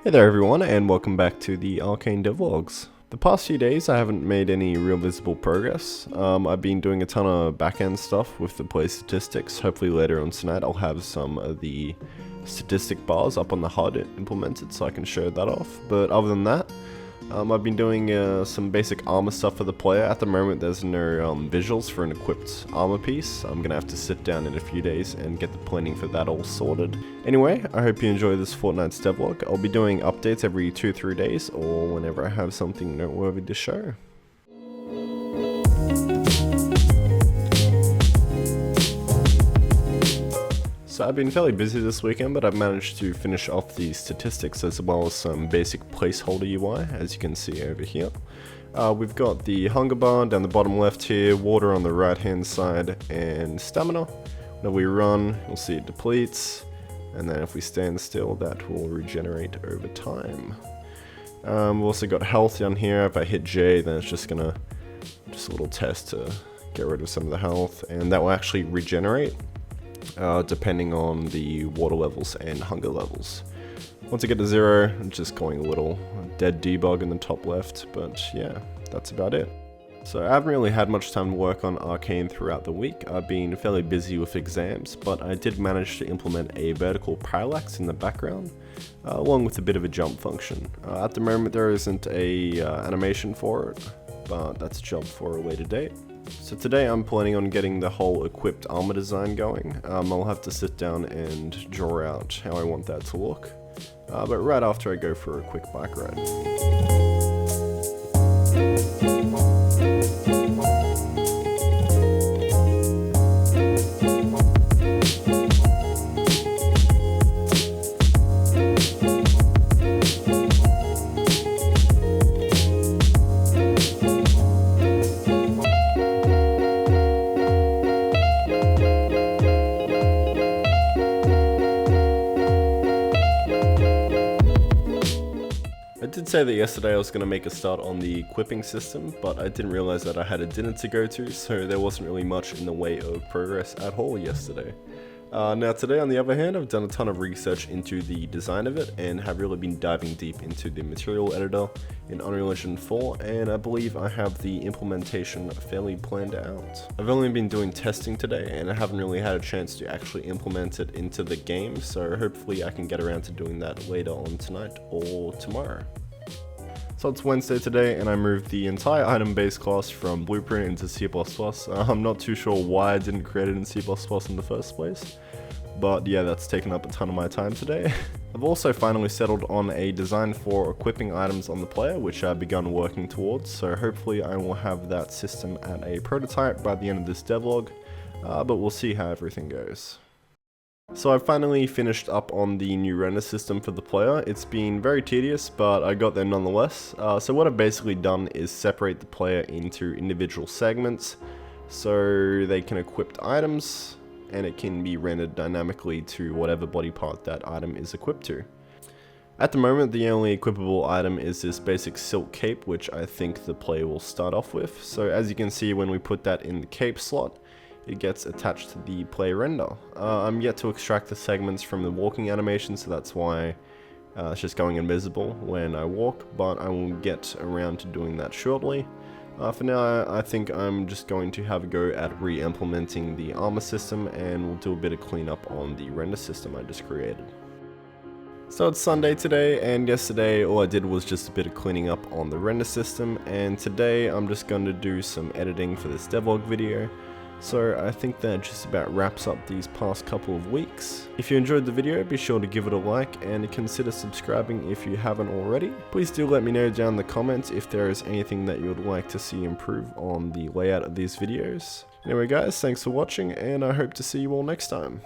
Hey there everyone, and welcome back to the Arcane Devlogs. The past few days I haven't made any real visible progress. I've been doing a ton of back-end stuff with the play statistics. Hopefully later on tonight I'll have some of the statistic bars up on the HUD implemented so I can show that off. But other than that, I've been doing some basic armor stuff for the player. At the moment there's no visuals for an equipped armor piece. I'm gonna have to sit down in a few days and get the planning for that all sorted. Anyway, I hope you enjoy this fortnight's devlog. I'll be doing updates every 2-3 days or whenever I have something noteworthy to show. So I've been fairly busy this weekend, but I've managed to finish off the statistics as well as some basic placeholder UI, as you can see over here. We've got the hunger bar down the bottom left here, water on the right hand side, and stamina. When we run, you'll see it depletes, and then if we stand still, that will regenerate over time. We've also got health down here. If I hit J, then it's just a little test to get rid of some of the health, and that will actually regenerate. Depending on the water levels and hunger levels. Once I get to 0, I'm just going a little dead debug in the top left, but yeah, that's about it. So I haven't really had much time to work on Arcane throughout the week. I've been fairly busy with exams, but I did manage to implement a vertical parallax in the background, along with a bit of a jump function. At the moment there isn't a animation for it, but that's a job for a later date. So today I'm planning on getting the whole equipped armor design going. I'll have to sit down and draw out how I want that to look, but right after I go for a quick bike ride. I did say that yesterday I was going to make a start on the equipping system, but I didn't realize that I had a dinner to go to, so there wasn't really much in the way of progress at all yesterday. Now today, on the other hand, I've done a ton of research into the design of it and have really been diving deep into the material editor in Unreal Engine 4, and I believe I have the implementation fairly planned out. I've only been doing testing today and I haven't really had a chance to actually implement it into the game, so hopefully I can get around to doing that later on tonight or tomorrow. So it's Wednesday today and I moved the entire item base class from Blueprint into C++. I'm not too sure why I didn't create it in C++ in the first place, but yeah, that's taken up a ton of my time today. I've also finally settled on a design for equipping items on the player, which I've begun working towards, so hopefully I will have that system at a prototype by the end of this devlog, but we'll see how everything goes. So I've finally finished up on the new render system for the player. It's been very tedious, but I got there nonetheless. So what I've basically done is separate the player into individual segments so they can equip items and it can be rendered dynamically to whatever body part that item is equipped to. At the moment the only equipable item is this basic silk cape, which I think the player will start off with. So as you can see, when we put that in the cape slot, it gets attached to the play render. I'm yet to extract the segments from the walking animation, so that's why it's just going invisible when I walk, but I will get around to doing that shortly. For now, I think I'm just going to have a go at re-implementing the armor system, and we'll do a bit of cleanup on the render system I just created. So it's Sunday today, and yesterday all I did was just a bit of cleaning up on the render system, and today I'm just going to do some editing for this devlog video. So I think that just about wraps up these past couple of weeks. If you enjoyed the video, be sure to give it a like and consider subscribing if you haven't already. Please do let me know down in the comments if there is anything that you would like to see improve on the layout of these videos. Anyway guys, thanks for watching and I hope to see you all next time.